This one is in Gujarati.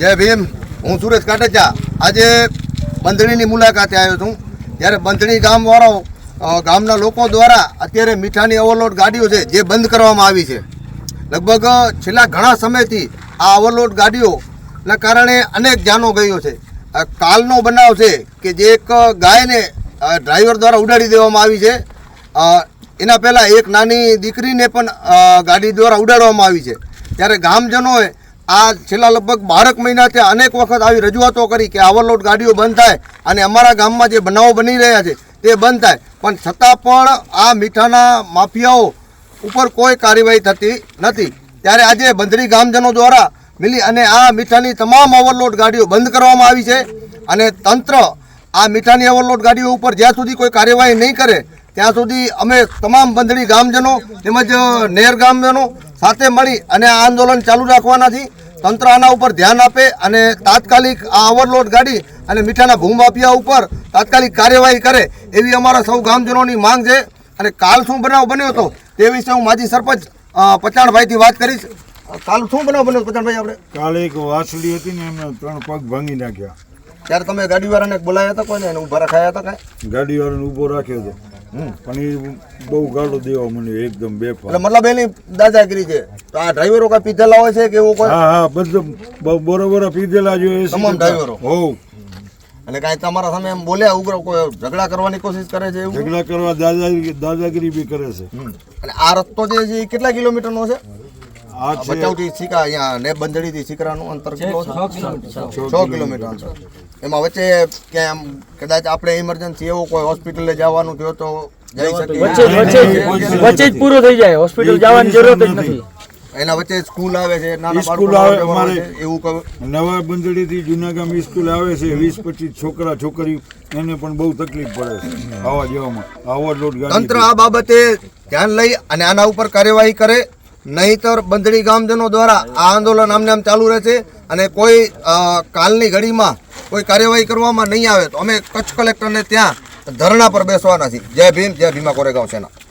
જય ભીમ. હું સુરેશ કાટેચા આજે બંધણીની મુલાકાતે આવ્યો છું. ત્યારે બંધણી ગામવાળાઓ ગામના લોકો દ્વારા અત્યારે મીઠાની ઓવરલોડ ગાડીઓ છે જે બંધ કરવામાં આવી છે. લગભગ છેલ્લા ઘણા સમયથી આ ઓવરલોડ ગાડીઓના કારણે અનેક જાનો ગયો છે. કાલનો બનાવ છે કે જે એક ગાયને ડ્રાઈવર દ્વારા ઉડાડી દેવામાં આવી છે. એના પહેલાં એક નાની દીકરીને પણ ગાડી દ્વારા ઉડાડવામાં આવી છે. ત્યારે ગામજનોએ આ છેલ્લા લગભગ 12 મહિનાથી અનેક વખત આવી રજૂઆતો કરી કે ઓવરલોડ ગાડીઓ બંધ થાય અને અમારા ગામમાં જે બનાવો બની રહ્યા છે તે બંધ થાય, પણ છતાં પણ આ મીઠાના માફિયાઓ ઉપર કોઈ કાર્યવાહી થતી નથી. ત્યારે આજે બંધણી ગામજનો દ્વારા મિલી અને આ મીઠાની તમામ ઓવરલોડ ગાડીઓ બંધ કરવામાં આવી છે. અને તંત્ર આ મીઠાની ઓવરલોડ ગાડીઓ ઉપર જ્યાં સુધી કોઈ કાર્યવાહી નહીં કરે ત્યાં સુધી અમે તમામ બંધણી ગામજનો તેમજ નેર ગામજનો સાથે મળી અને આ આંદોલન ચાલુ રાખવાના છીએ. તંત્ર આના ઉપર ધ્યાન આપે અને તાત્કાલિક આ ઓવરલોડ ગાડી અને મીઠાના ભૂમાફિયા ઉપર તાત્કાલિક કાર્યવાહી કરે એવી અમારા સૌ ગામજનોની માંગ છે. અને કાલ શું બનાવ બન્યો હતો તે વિશે હું માજી સરપંચ પચાણભાઈથી વાત કરીશ. કાલ શું બનાવ બન્યો પચાણભાઈ? આપણે કાલે એક વાસળી હતી ને એમને 3 પગ ભાંગી નાખ્યા. ત્યારે તમે ગાડીવાળાને બોલાયા હતા કોઈને? એને ઊભા રખાયા હતા કાંઈ? ગાડીવાળાને ઊભો રાખ્યો હતો પણ એ બહુ ગાળો દેવા મને એકદમ બેફામ. એટલે મતલબ એની દાદાગીરી છે. તો આ ડ્રાઈવરો કાંઈ પીધેલા હોય છે કે એવું કોઈ? હા બધું બરોબર પીધેલા જોઈએ તમામ ડ્રાઈવરો. હોવ. અને કાંઈ તમારા સામે એમ બોલ્યા ઉગ્ર કોઈ ઝઘડા કરવાની કોશિશ કરે છે એવું? ઝઘડા કરવા દાદાગીરી બી કરે છે. અને આ રસ્તો જે છે એ કેટલા કિલોમીટરનો છે? આ છે ભચાઉથી શીખા અહીંયા ને બંધણીથી શીકરાનું અંતર કેટલો છે? 6 કિલોમીટર અંતર. એમાં વચ્ચે ક્યાંય આમ કદાચ આપણે ઇમરજન્સી એવું કોઈ હોસ્પિટલે જવાનું થયો તો જઈ શકીએ? વચ્ચે જ પૂરો થઈ જાય, હોસ્પિટલ જવાની જરૂર જ નથી. એના વચ્ચે સ્કૂલ આવે છે, નાના સ્કૂલ બાળકો આવે અમારે એવું કહું. નવા બંદડીથી જૂના ગામ સ્કૂલ આવે છે. 20-25 છોકરા છોકરી એને પણ બહુ તકલીફ પડે છે આવવા જવામાં. ઓવરલોડ ગાડી તંત્ર આ બાબતે ધ્યાન લઈ અને આના ઉપર કાર્યવાહી કરે, નહીંતર બંધણી ગામજનો દ્વારા આ આંદોલન આમને આમ ચાલુ રહેશે. અને કોઈ કાલની ઘડીમાં કોઈ કાર્યવાહી કરવામાં નહીં આવે તો અમે કચ્છ કલેક્ટરને ત્યાં ધરણા પર બેસવાના છીએ. જય ભીમ, જય ભીમા કોરેગાંવ સેના.